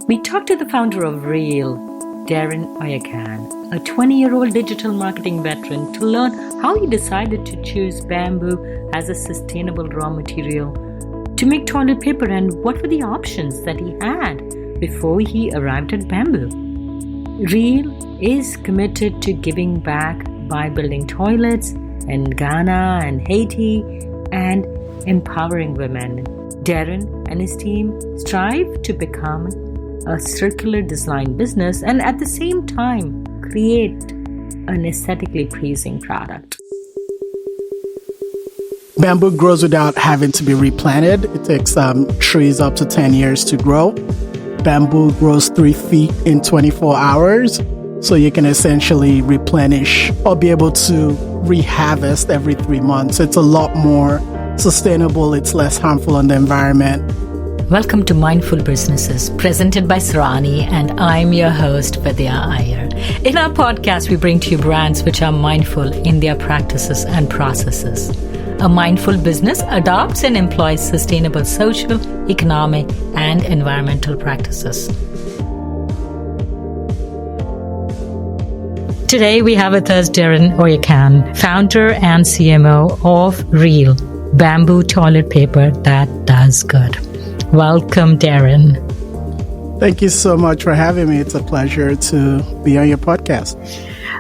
We talked to the founder of Reel, Darren Oyakan, a 20-year-old digital marketing veteran, to learn how he decided to choose bamboo as a sustainable raw material to make toilet paper and what were the options that he had before he arrived at bamboo. Reel is committed to giving back by building toilets in Ghana and Haiti and empowering women. Darren and his team strive to become a circular design business and at the same time create an aesthetically pleasing product. Bamboo grows without having to be replanted. It takes trees up to 10 years to grow. Bamboo grows 3 feet in 24 hours, so you can essentially replenish or be able to reharvest every 3 months. It's a lot more sustainable. It's less harmful on the environment. Welcome to Mindful Businesses, presented by Sarani, and I'm your host, Vidya Iyer. In our podcast, we bring to you brands which are mindful in their practices and processes. A mindful business adopts and employs sustainable social, economic, and environmental practices. Today, we have with us Darren Oyakan, founder and CMO of Reel, bamboo toilet paper that does good. Welcome, Darren. Thank you so much for having me. It's a pleasure to be on your podcast.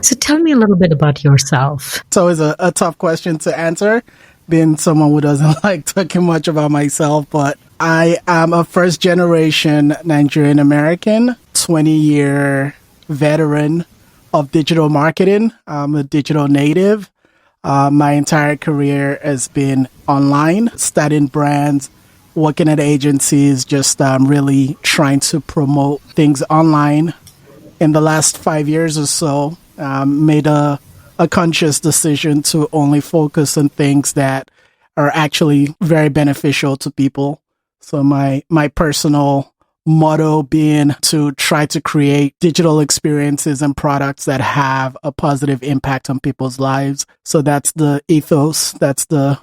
So tell me a little bit about yourself. It's always a tough question to answer, being someone who doesn't like talking much about myself, but I am a first-generation Nigerian American, 20-year veteran of digital marketing. I'm a digital native. My entire career has been online, studying brands, working at agencies, just really trying to promote things online. In the last 5 years or so, made a conscious decision to only focus on things that are actually very beneficial to people. So my personal motto being to try to create digital experiences and products that have a positive impact on people's lives. So that's the ethos. That's the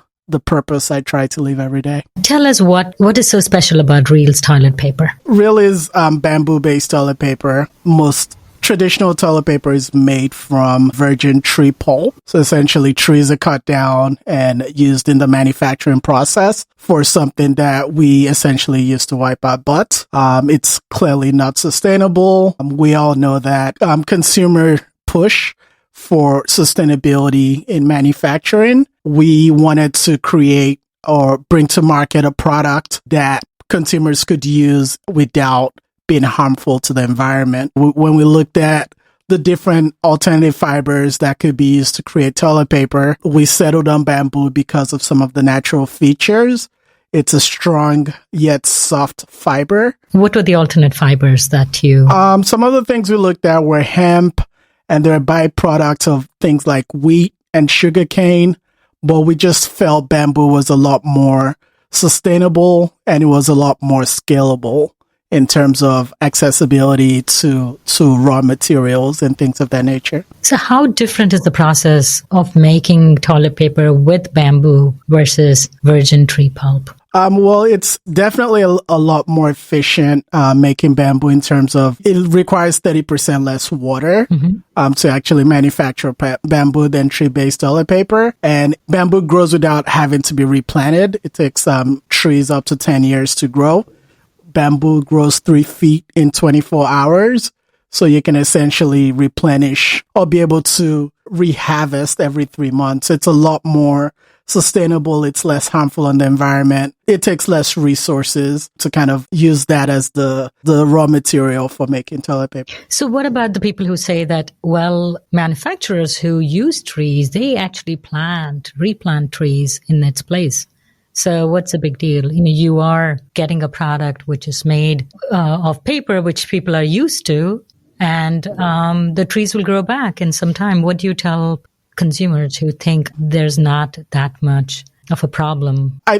purpose I try to live every day. Tell us what is so special about Reel's toilet paper? Reel is bamboo-based toilet paper. Most traditional toilet paper is made from virgin tree pulp. So essentially trees are cut down and used in the manufacturing process for something that we essentially use to wipe our butt. It's clearly not sustainable. We all know that consumer push for sustainability in manufacturing. We wanted to create or bring to market a product that consumers could use without being harmful to the environment. When we looked at the different alternative fibers that could be used to create toilet paper, we settled on bamboo because of some of the natural features. It's a strong yet soft fiber. What were the alternate fibers that you... Some of the things we looked at were hemp, and they're byproducts of things like wheat and sugarcane. But we just felt bamboo was a lot more sustainable and it was a lot more scalable in terms of accessibility to raw materials and things of that nature. So how different is the process of making toilet paper with bamboo versus virgin tree pulp? Well, it's definitely a lot more efficient making bamboo in terms of it requires 30% less water to actually manufacture bamboo than tree-based toilet paper. And bamboo grows without having to be replanted. It takes trees up to 10 years to grow. Bamboo grows 3 feet in 24 hours. So you can essentially replenish or be able to reharvest every 3 months. It's a lot more sustainable. It's less harmful on the environment. It takes less resources to kind of use that as the raw material for making toilet paper. So what about the people who say that, well, manufacturers who use trees, they actually replant trees in its place? So what's the big deal? You are getting a product which is made of paper, which people are used to, and the trees will grow back in some time. What do you tell consumers who think there's not that much of a problem? I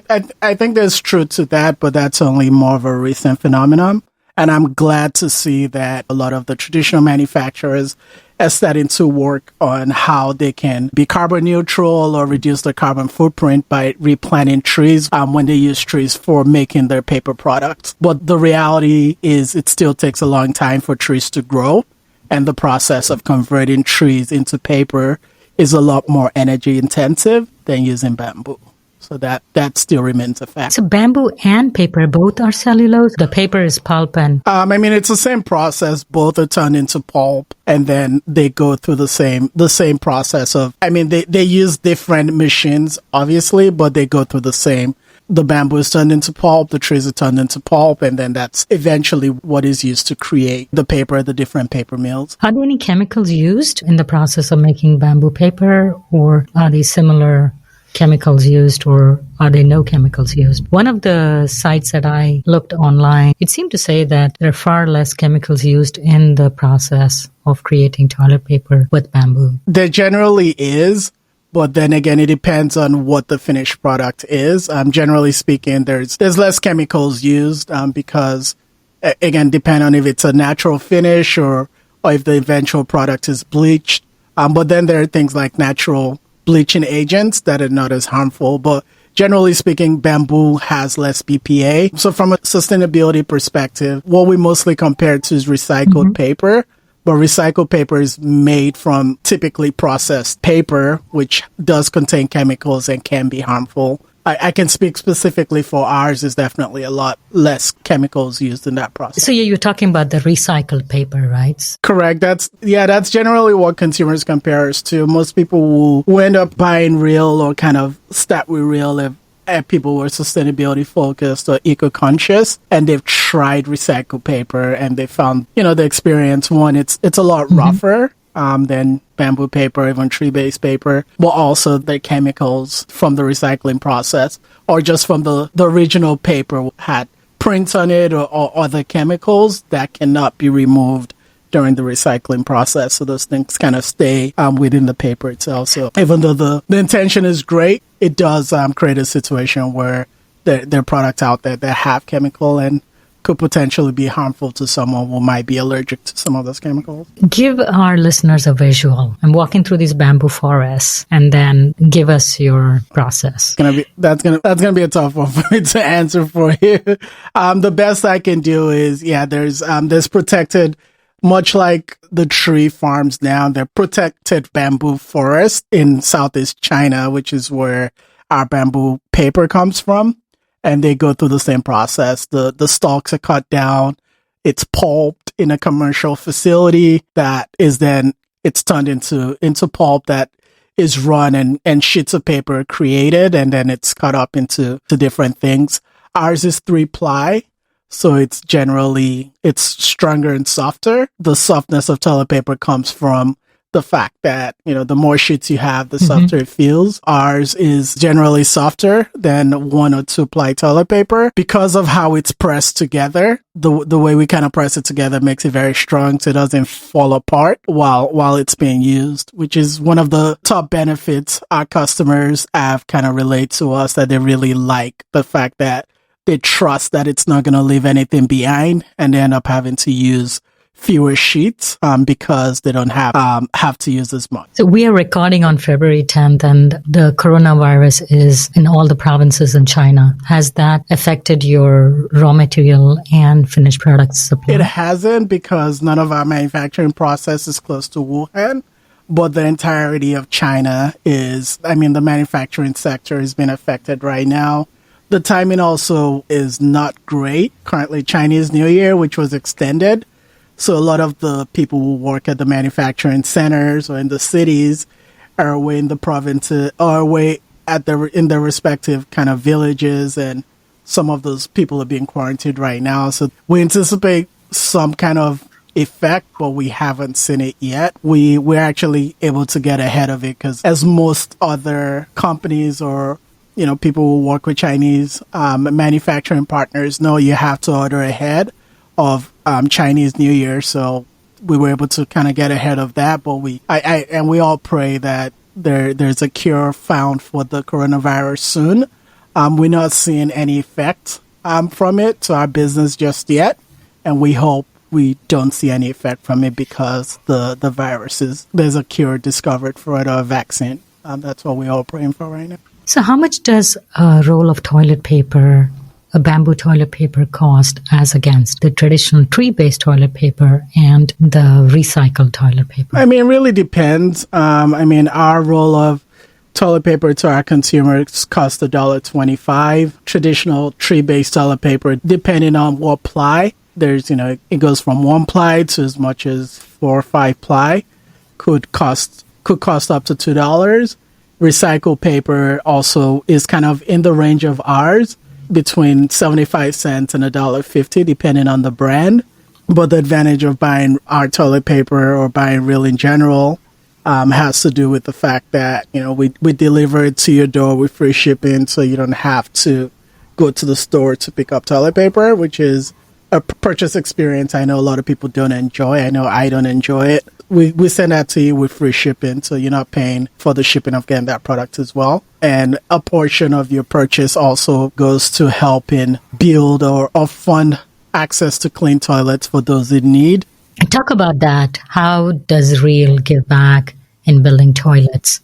think there's truth to that, but that's only more of a recent phenomenon. And I'm glad to see that a lot of the traditional manufacturers are starting to work on how they can be carbon neutral or reduce their carbon footprint by replanting trees when they use trees for making their paper products. But the reality is it still takes a long time for trees to grow. And the process of converting trees into paper is a lot more energy intensive than using bamboo. So that still remains a fact. So bamboo and paper, both are cellulose? The paper is pulp and... it's the same process. Both are turned into pulp, and then they go through the same process of... they use different machines, obviously, but they go through the same. The bamboo is turned into pulp, the trees are turned into pulp, and then that's eventually what is used to create the paper at the different paper mills. Are there any chemicals used in the process of making bamboo paper, or are they similar chemicals used, or are there no chemicals used? One of the sites that I looked online, it seemed to say that there are far less chemicals used in the process of creating toilet paper with bamboo. There generally is, but then again, it depends on what the finished product is. Generally speaking, there's less chemicals used because, again, depending on if it's a natural finish or if the eventual product is bleached. But then there are things like natural bleaching agents that are not as harmful, but generally speaking, bamboo has less BPA. So from a sustainability perspective, what we mostly compare to is recycled paper, but recycled paper is made from typically processed paper, which does contain chemicals and can be harmful. I can speak specifically for ours. There's definitely a lot less chemicals used in that process. So you're talking about the recycled paper, right? Correct. That's generally what consumers compare us to. Most people who end up buying real or kind of start with real if people who are sustainability focused or eco-conscious, and they've tried recycled paper and they found, the experience, one, it's a lot rougher than bamboo paper, even tree-based paper, but also the chemicals from the recycling process or just from the original paper had prints on it or other chemicals that cannot be removed during the recycling process. So those things kind of stay within the paper itself. So even though the intention is great, it does create a situation where there are products out there that have chemical and could potentially be harmful to someone who might be allergic to some of those chemicals. Give our listeners a visual. I'm walking through these bamboo forests, and then give us your process. That's gonna be a tough one for me to answer for you. The best I can do is there's protected, much like the tree farms now, they're protected bamboo forests in Southeast China, which is where our bamboo paper comes from. And they go through the same process. The stalks are cut down. It's pulped in a commercial facility that is then it's turned into pulp that is run and sheets of paper are created, and then it's cut up into different things. Ours is 3-ply, so it's stronger and softer. The softness of toilet paper comes from the fact that, the more sheets you have, the softer it feels. Ours is generally softer than 1 or 2-ply toilet paper because of how it's pressed together. The way we kind of press it together makes it very strong so it doesn't fall apart while it's being used, which is one of the top benefits our customers have kind of relayed to us, that they really like the fact that they trust that it's not going to leave anything behind, and they end up having to use fewer sheets because they don't have to use as much. So we are recording on February 10th, and the coronavirus is in all the provinces in China. Has that affected your raw material and finished products supply? It hasn't, because none of our manufacturing process is close to Wuhan, but the entirety of China is, the manufacturing sector has been affected right now. The timing also is not great. Currently, Chinese New Year, which was extended. So a lot of the people who work at the manufacturing centers or in the cities are away in the provinces or away in their respective kind of villages, and some of those people are being quarantined right now. So we anticipate some kind of effect, but we haven't seen it yet. We're actually able to get ahead of it because, as most other companies or people who work with Chinese manufacturing partners know, you have to order ahead of Chinese New Year, so we were able to kind of get ahead of that. But we all pray that there's a cure found for the coronavirus soon. We're not seeing any effect from it to our business just yet, And we hope we don't see any effect from it because the virus there's a cure discovered for it or a vaccine. That's what we're all praying for right now. So how much does a roll of toilet paper, a bamboo toilet paper, cost as against the traditional tree-based toilet paper and the recycled toilet paper? I mean, it really depends. Our roll of toilet paper to our consumers costs $1.25. Traditional tree-based toilet paper, depending on what ply, it goes from 1 ply to as much as 4 or 5 ply, could cost up to $2. Recycled paper also is kind of in the range of ours, between 75 cents and $1.50, depending on the brand. But the advantage of buying our toilet paper or buying Real in general has to do with the fact that, we deliver it to your door with free shipping, so you don't have to go to the store to pick up toilet paper, which is a purchase experience I know a lot of people don't enjoy. I know I don't enjoy it. We send that to you with free shipping, so you're not paying for the shipping of getting that product as well. And a portion of your purchase also goes to helping build or fund access to clean toilets for those in need. Talk about that. How does Real give back in building toilets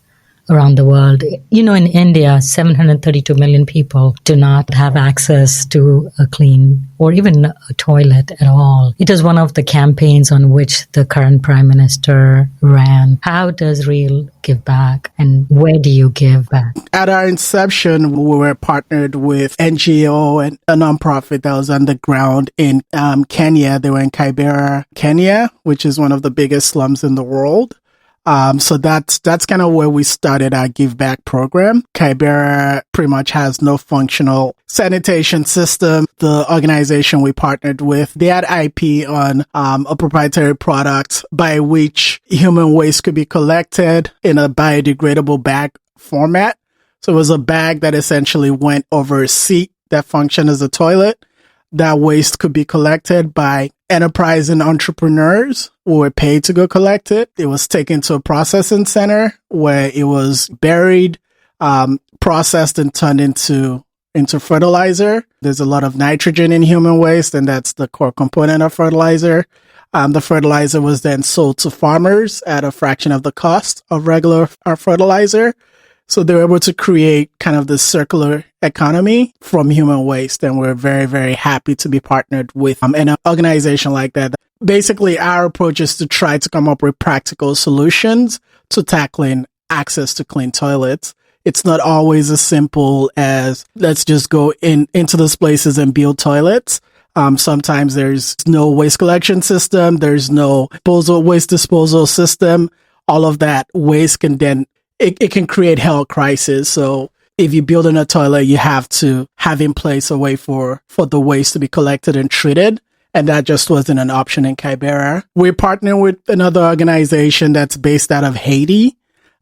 around the world? In India, 732 million people do not have access to a clean or even a toilet at all. It is one of the campaigns on which the current Prime Minister ran. How does Real give back, and where do you give back? At our inception, we were partnered with NGO and a nonprofit that was on the ground in Kenya. They were in Kibera, Kenya, which is one of the biggest slums in the world. So that's kind of where we started our Give Back program. Kibera pretty much has no functional sanitation system. The organization we partnered with, they had IP on a proprietary product by which human waste could be collected in a biodegradable bag format. So it was a bag that essentially went over a seat that functioned as a toilet. That waste could be collected by enterprising entrepreneurs who were paid to go collect it. It was taken to a processing center where it was buried, processed, and turned into fertilizer. There's a lot of nitrogen in human waste, and that's the core component of fertilizer. The fertilizer was then sold to farmers at a fraction of the cost of regular fertilizer. So they were able to create kind of the circular economy from human waste. And we're very, very happy to be partnered with an organization like that. Basically, our approach is to try to come up with practical solutions to tackling access to clean toilets. It's not always as simple as let's just go into those places and build toilets. Sometimes there's no waste collection system. There's no waste disposal system. All of that waste can then it can create health crisis. So if you're building a toilet, you have to have in place a way for the waste to be collected and treated. And that just wasn't an option in Kibera. We're partnering with another organization that's based out of Haiti.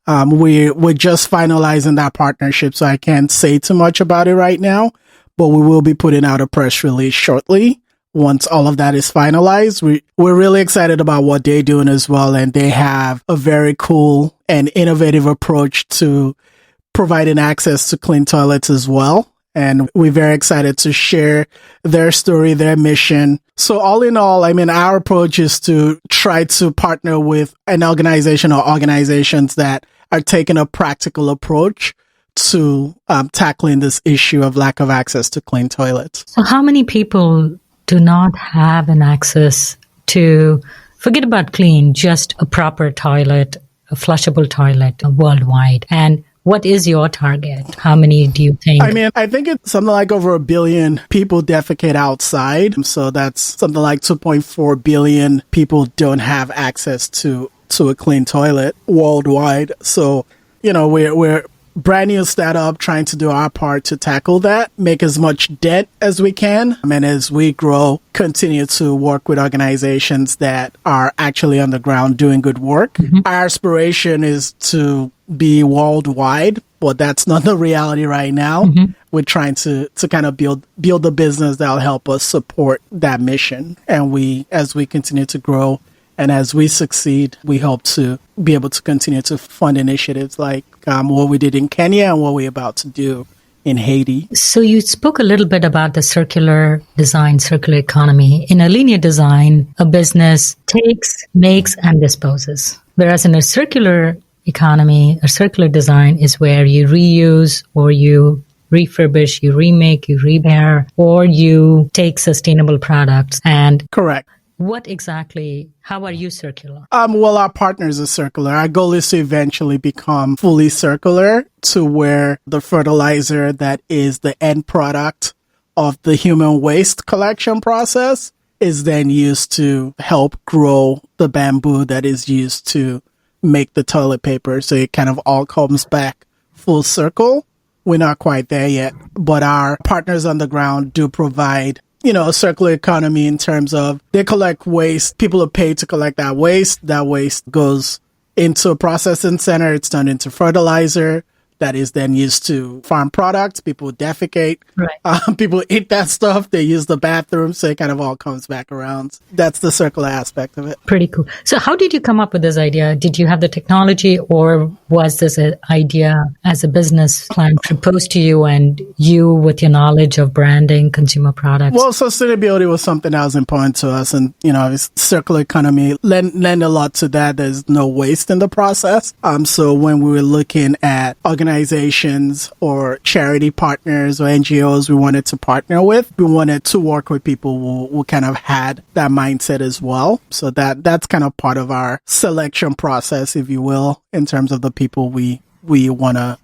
We're just finalizing that partnership, so I can't say too much about it right now, but we will be putting out a press release shortly. Once all of that is finalized, we're really excited about what they're doing as well. And they have a very cool and innovative approach to providing access to clean toilets as well. And we're very excited to share their story, their mission. So all in all, our approach is to try to partner with an organization or organizations that are taking a practical approach to tackling this issue of lack of access to clean toilets. So how many people do not have an access to, forget about clean, just a proper toilet, a flushable toilet worldwide? And what is your target? How many do you think? I think it's something like over 1 billion people defecate outside. So that's something like 2.4 billion people don't have access to a clean toilet worldwide. So, we're brand new startup trying to do our part to tackle that, make as much dent as we can. And as we grow, continue to work with organizations that are actually on the ground doing good work. Mm-hmm. Our aspiration is to be worldwide, but that's not the reality right now. Mm-hmm. We're trying to kind of build a business that'll help us support that mission. And as we continue to grow and as we succeed, we hope to be able to continue to fund initiatives like what we did in Kenya and what we're about to do in Haiti. So you spoke a little bit about the circular design, circular economy. In a linear design, a business takes, makes, and disposes. Whereas in a circular economy, a circular design is where you reuse or you refurbish, you remake, you repair, or you take sustainable products. And Correct. what exactly, how are you circular? Well, our partners are circular. Our goal is to eventually become fully circular to where the fertilizer that is the end product of the human waste collection process is then used to help grow the bamboo that is used to make the toilet paper. So it kind of all comes back full circle. We're not quite there yet, but our partners on the ground do provide a circular economy in terms of they collect waste. People are paid to collect that waste. That waste goes into a processing center. It's turned into fertilizer that is then used to farm products. People defecate. Right. People eat that stuff. They use the bathroom. So it kind of all comes back around. That's the circular aspect of it. Pretty cool. So how did you come up with this idea? Did you have the technology, or was this an idea as a business plan proposed to you and you, with your knowledge of branding, consumer products? Well, sustainability was something that was important to us. And, it's circular economy lend a lot to that. There's no waste in the process. So when we were looking at organizations or charity partners or NGOs we wanted to partner with, we wanted to work with people who kind of had that mindset as well. So that's kind of part of our selection process, if you will, in terms of the people we want to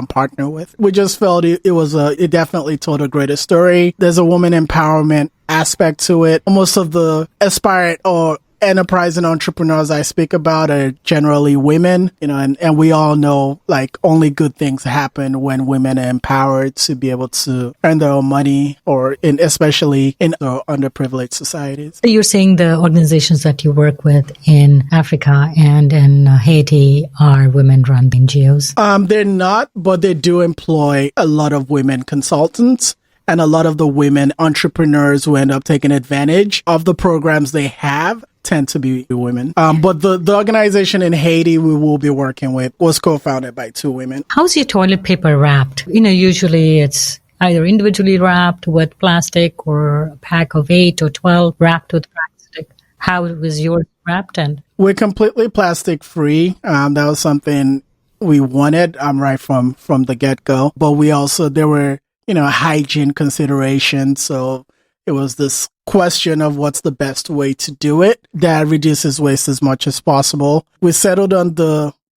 partner with. We just felt it definitely told a greater story. There's a woman empowerment aspect to it. Most of the aspirant or enterprise and entrepreneurs I speak about are generally women, and we all know like only good things happen when women are empowered to be able to earn their own money, or especially in underprivileged societies. So you're saying the organizations that you work with in Africa and in Haiti are women-run NGOs? They're not, but they do employ a lot of women consultants. And a lot of the women entrepreneurs who end up taking advantage of the programs they have tend to be women. But the organization in Haiti we will be working with was co-founded by 2 women. How's your toilet paper wrapped? Usually it's either individually wrapped with plastic or a pack of 8 or 12 wrapped with plastic. How was yours wrapped? And we're completely plastic free. That was something we wanted right from the get-go. But we also, there were hygiene considerations. So it was this question of what's the best way to do it that reduces waste as much as possible. We settled on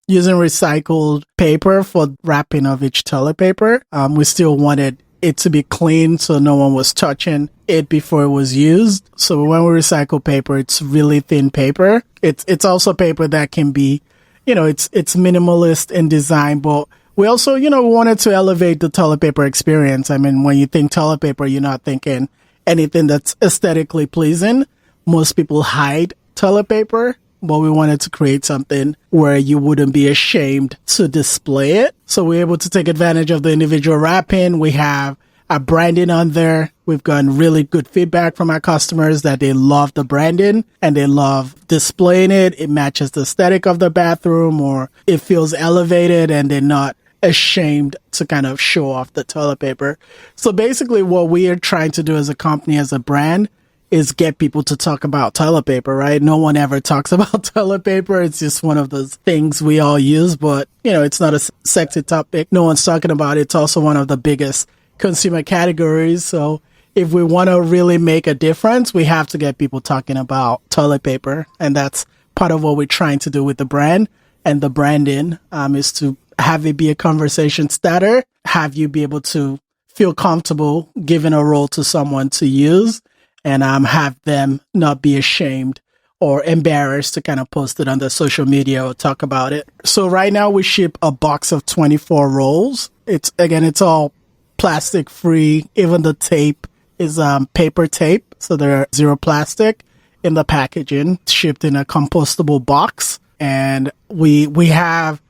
using recycled paper for wrapping of each toilet paper. We still wanted it to be clean so no one was touching it before it was used. So when we recycle paper, it's really thin paper. It's also paper that can be, it's minimalist in design, but we also, wanted to elevate the toilet paper experience. I mean, when you think toilet paper, you're not thinking anything that's aesthetically pleasing. Most people hide toilet paper, but we wanted to create something where you wouldn't be ashamed to display it. So we're able to take advantage of the individual wrapping. We have our branding on there. We've gotten really good feedback from our customers that they love the branding and they love displaying it. It matches the aesthetic of the bathroom, or it feels elevated and they're not ashamed to kind of show off the toilet paper. So basically what we are trying to do as a company, as a brand, is get people to talk about toilet paper, right? No one ever talks about toilet paper. It's just one of those things we all use, but it's not a sexy topic. No one's talking about it. It's also one of the biggest consumer categories. So if we want to really make a difference, we have to get people talking about toilet paper. And that's part of what we're trying to do with the brand and the branding, is to have it be a conversation starter, have you be able to feel comfortable giving a role to someone to use, and have them not be ashamed or embarrassed to kind of post it on their social media or talk about it. So right now we ship a box of 24 rolls. It's all plastic free. Even the tape is paper tape, so they're zero plastic in the packaging, shipped in a compostable box. And we have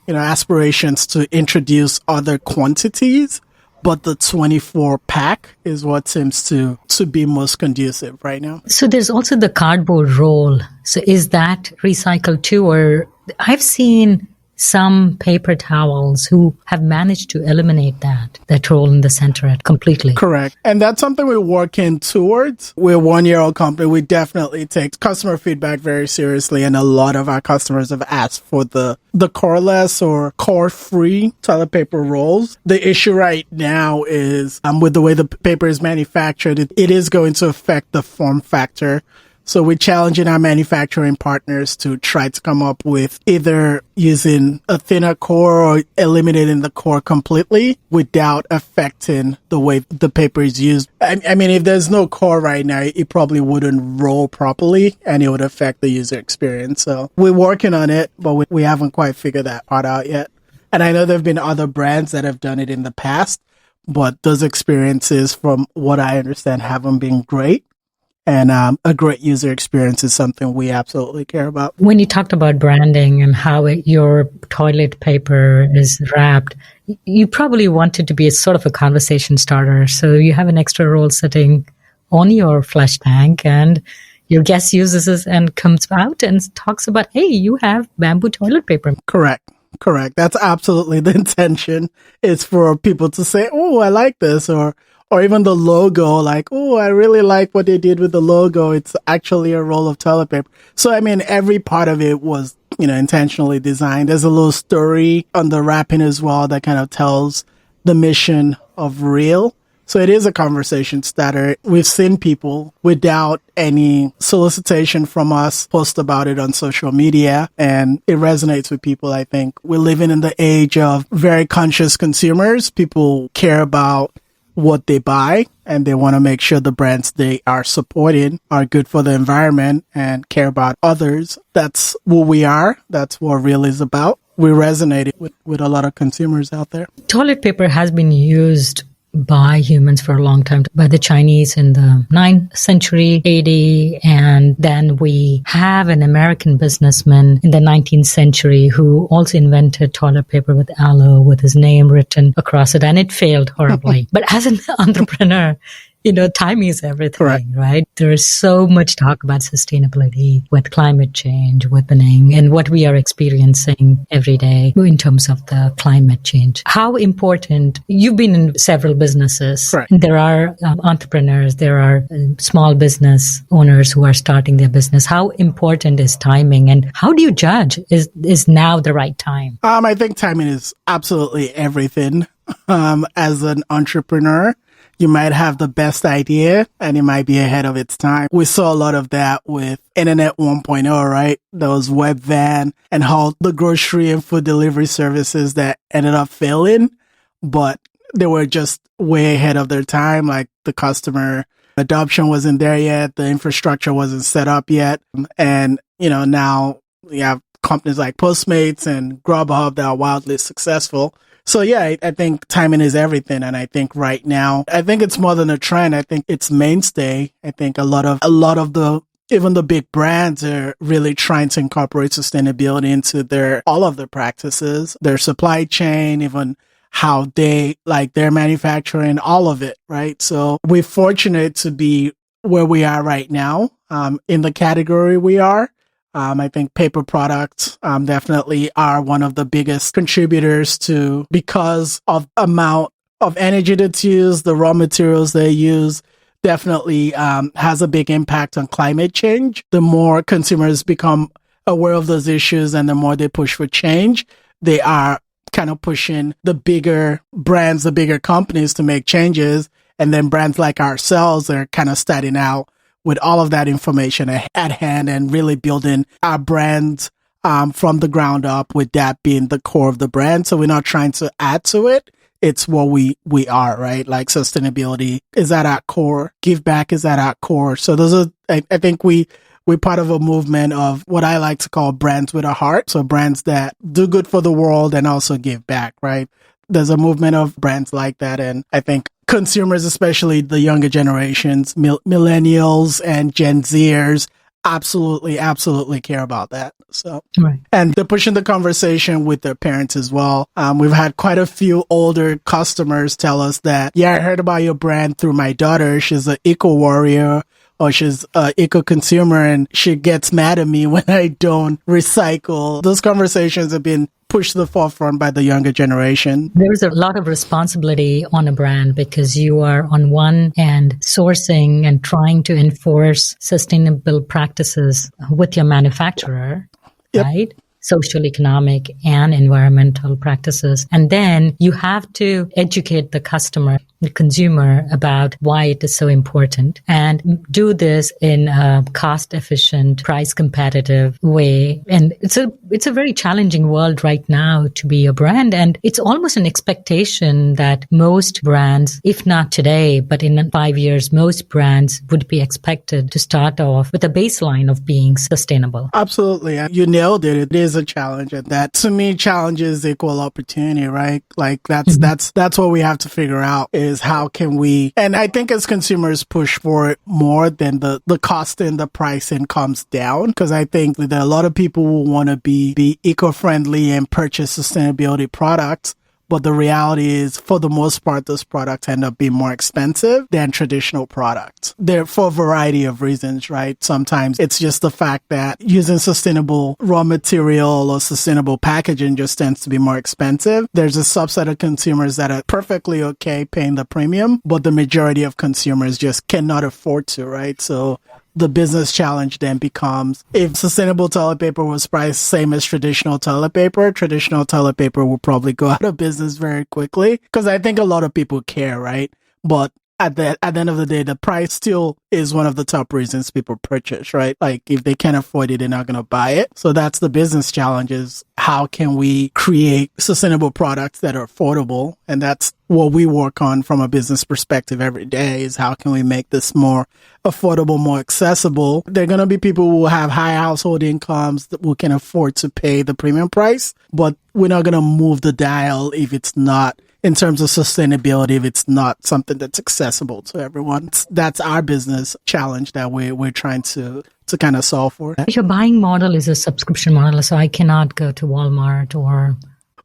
aspirations to introduce other quantities, but the 24 pack is what seems to be most conducive right now. So there's also the cardboard roll. So is that recycled too? Or I've seen some paper towels who have managed to eliminate that role in the center completely. Correct. And that's something we're working towards. We're a 1-year-old company. We definitely take customer feedback very seriously. And a lot of our customers have asked for the coreless or core-free toilet paper rolls. The issue right now is with the way the paper is manufactured, it is going to affect the form factor. So we're challenging our manufacturing partners to try to come up with either using a thinner core or eliminating the core completely without affecting the way the paper is used. I mean, if there's no core right now, it probably wouldn't roll properly and it would affect the user experience. So we're working on it, but we haven't quite figured that part out yet. And I know there have been other brands that have done it in the past, but those experiences, from what I understand, haven't been great. And a great user experience is something we absolutely care about. When you talked about branding and how your toilet paper is wrapped, you probably wanted to be a sort of a conversation starter. So you have an extra roll sitting on your flush tank and your guest uses it and comes out and talks about, hey, you have bamboo toilet paper. Correct. That's absolutely the intention. It's for people to say, oh, I like this, or even the logo, like, oh, I really like what they did with the logo. It's actually a roll of toilet paper. So, I mean, every part of it was, intentionally designed. There's a little story on the wrapping as well that kind of tells the mission of Real. So it is a conversation starter. We've seen people without any solicitation from us post about it on social media, and it resonates with people. I think we're living in the age of very conscious consumers. People care about what they buy, and they want to make sure the brands they are supporting are good for the environment and care about others. That's who we are. That's what Real is about. We resonate with a lot of consumers out there. Toilet paper has been used by humans for a long time, by the Chinese in the 9th century AD. And then we have an American businessman in the 19th century who also invented toilet paper with aloe, with his name written across it, and it failed horribly. But as an entrepreneur, timing is everything, Correct. Right? There is so much talk about sustainability with climate change, and what we are experiencing every day in terms of the climate change. How important, you've been in several businesses. Correct. There are entrepreneurs, there are small business owners who are starting their business. How important is timing, and how do you judge is now the right time? I think timing is absolutely everything. As an entrepreneur, you might have the best idea and it might be ahead of its time. We saw a lot of that with Internet 1.0, right? There was Webvan and how the grocery and food delivery services that ended up failing, but they were just way ahead of their time. Like the customer adoption wasn't there yet. The infrastructure wasn't set up yet. And, now we have companies like Postmates and Grubhub that are wildly successful. So yeah, I think timing is everything. And I think right now, I think it's more than a trend. I think it's mainstay. I think a lot of even the big brands are really trying to incorporate sustainability into all of their practices, their supply chain, even how they like their manufacturing, all of it, right? So we're fortunate to be where we are right now, in the category we are. I think paper products definitely are one of the biggest contributors because of amount of energy that's used, the raw materials they use definitely has a big impact on climate change. The more consumers become aware of those issues and the more they push for change, they are kind of pushing the bigger brands, the bigger companies to make changes. And then brands like ourselves are kind of starting out with all of that information at hand and really building our brand from the ground up, with that being the core of the brand. So we're not trying to add to it. It's what we are, right? Like sustainability is at our core. Give back is at our core. So those are, I think we're part of a movement of what I like to call brands with a heart. So brands that do good for the world and also give back, right? There's a movement of brands like that. And I think consumers, especially the younger generations, millennials and Gen Zers, absolutely care about that. So, right. And they're pushing the conversation with their parents as well. We've had quite a few older customers tell us that, yeah, I heard about your brand through my daughter. She's an eco warrior, or she's a eco-consumer and she gets mad at me when I don't recycle. Those conversations have been pushed to the forefront by the younger generation. There's a lot of responsibility on a brand because you are on one end sourcing and trying to enforce sustainable practices with your manufacturer, Yep. right? Social, economic, and environmental practices. And then you have to educate the customer, the consumer, about why it is so important and do this in a cost efficient, price competitive way. And it's a very challenging world right now to be a brand. And it's almost an expectation that most brands, if not today, but in 5 years, most brands would be expected to start off with a baseline of being sustainable. Absolutely. You nailed it. It is a challenge. And that, to me, challenges equal opportunity, right? Like that's what we have to figure out is how can we, and I think as consumers push for it more, than the cost and the pricing comes down. Because I think that a lot of people will want to be eco-friendly and purchase sustainability products. But the reality is, for the most part, those products end up being more expensive than traditional products. They're for a variety of reasons, right? Sometimes it's just the fact that using sustainable raw material or sustainable packaging just tends to be more expensive. There's a subset of consumers that are perfectly okay paying the premium, but the majority of consumers just cannot afford to, right? So the business challenge then becomes, if sustainable toilet paper was priced same as traditional toilet paper will probably go out of business very quickly. Because I think a lot of people care, right? But at the end of the day, the price still is one of the top reasons people purchase, right? Like if they can't afford it, they're not going to buy it. So that's the business challenge, is how can we create sustainable products that are affordable? And that's what we work on from a business perspective every day, is how can we make this more affordable, more accessible? There are going to be people who have high household incomes that who can afford to pay the premium price, but we're not going to move the dial if it's not, in terms of sustainability, if it's not something that's accessible to everyone. That's our business challenge that we're trying to kind of solve for. Your buying model is a subscription model, so I cannot go to Walmart or...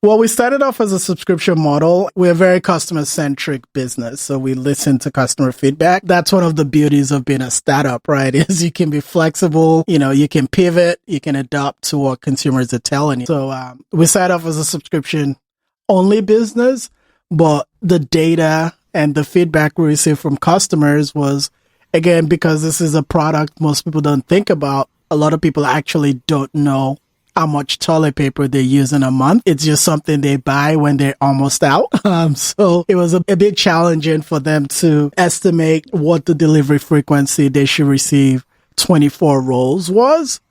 Well, we started off as a subscription model. We're a very customer-centric business, so we listen to customer feedback. That's one of the beauties of being a startup, right? Is you can be flexible, you can pivot, you can adapt to what consumers are telling you. So we started off as a subscription-only business, but the data and the feedback we received from customers was, again, because this is a product most people don't think about, a lot of people actually don't know how much toilet paper they use in a month. It's just something they buy when they're almost out. So it was a bit challenging for them to estimate what the delivery frequency they should receive 24 rolls was.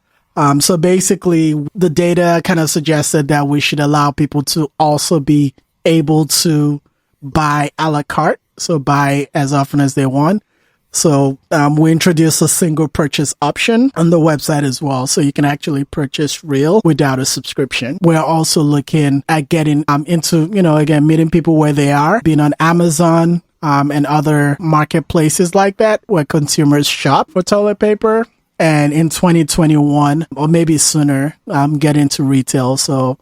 So basically, the data kind of suggested that we should allow people to also be able to buy a la carte, so buy as often as they want. So we introduced a single purchase option on the website as well, so you can actually purchase Reel without a subscription. We're also looking at getting into, again, meeting people where they are, being on Amazon and other marketplaces like that where consumers shop for toilet paper. And in 2021, or maybe sooner, get into retail. So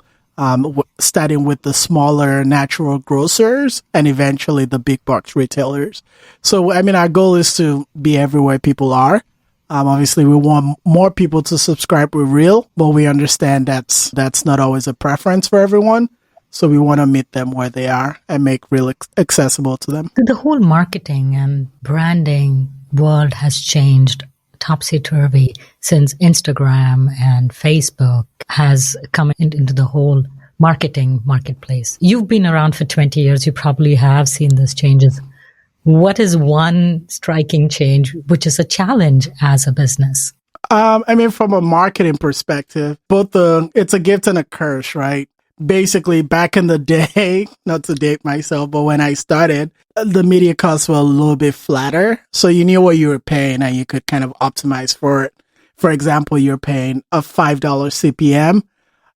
starting with the smaller natural grocers and eventually the big box retailers. So, our goal is to be everywhere people are. Obviously, we want more people to subscribe with Reel, but we understand that's not always a preference for everyone. So we want to meet them where they are and make Reel accessible to them. The whole marketing and branding world has changed topsy-turvy since Instagram and Facebook has come into the whole marketing marketplace. You've been around for 20 years. You probably have seen these changes. What is one striking change, which is a challenge as a business? From a marketing perspective, it's a gift and a curse, right? Basically, back in the day, not to date myself, but when I started, the media costs were a little bit flatter. So you knew what you were paying and you could kind of optimize for it. For example, you're paying a $5 CPM.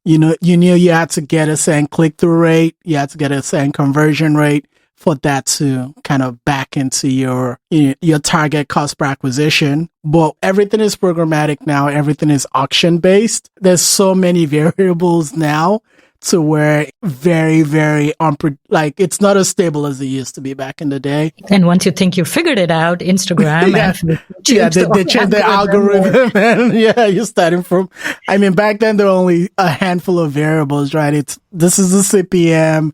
You knew you had to get a certain click-through rate. You had to get a certain conversion rate for that to kind of back into your target cost per acquisition. But everything is programmatic now. Everything is auction-based. There's so many variables now to where very, very like it's not as stable as it used to be back in the day. And once you think you figured it out, Instagram they changed the algorithm, and you're starting from. I mean, back then there were only a handful of variables, right? This is the CPM.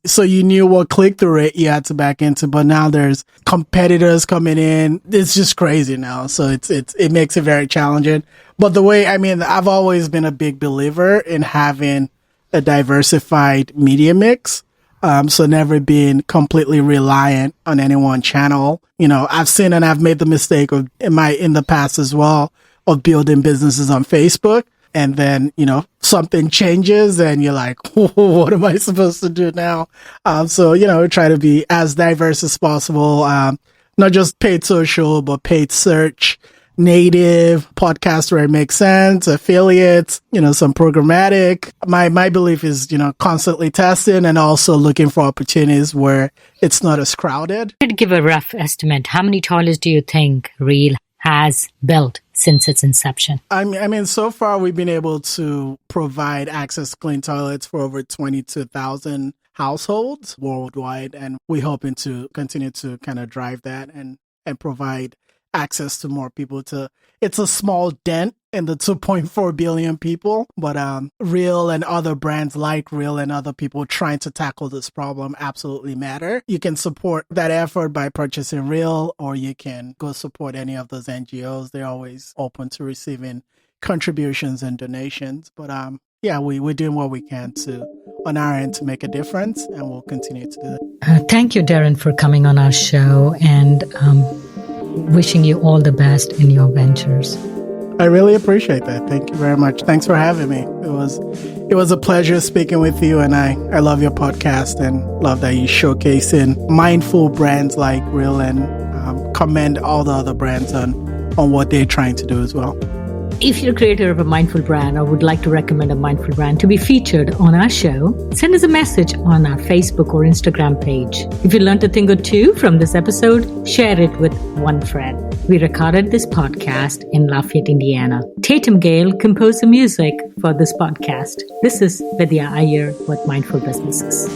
So you knew what click-through rate you had to back into, but now there's competitors coming in. It's just crazy now. So it makes it very challenging. But I've always been a big believer in having a diversified media mix. So never being completely reliant on any one channel. I've seen and I've made the mistake of in the past as well of building businesses on Facebook. And then, something changes and you're like, what am I supposed to do now? So, try to be as diverse as possible. Not just paid social, but paid search, native, podcast where it makes sense, affiliates, some programmatic. My belief is, constantly testing and also looking for opportunities where it's not as crowded. To give a rough estimate, how many toilets do you think Reel has built since its inception? I mean, so far we've been able to provide access to clean toilets for over 22,000 households worldwide, and we're hoping to continue to kind of drive that and provide access to more people. It's a small dent in the 2.4 billion people, but Reel and other brands like Reel and other people trying to tackle this problem absolutely matter. You can support that effort by purchasing Reel, or you can go support any of those NGOs. They're always open to receiving contributions and donations. But we're doing what we can on our end to make a difference, and we'll continue to do it. Thank you, Darren, for coming on our show, and wishing you all the best in your ventures. I really appreciate that. Thank you very much. Thanks for having me. It was a pleasure speaking with you, and I love your podcast and love that you're showcasing mindful brands like Reel, and commend all the other brands on what they're trying to do as well. If you're a creator of a mindful brand or would like to recommend a mindful brand to be featured on our show, send us a message on our Facebook or Instagram page. If you learned a thing or two from this episode, share it with one friend. We recorded this podcast in Lafayette, Indiana. Tatum Gale composed the music for this podcast. This is Vidya Iyer with Mindful Businesses.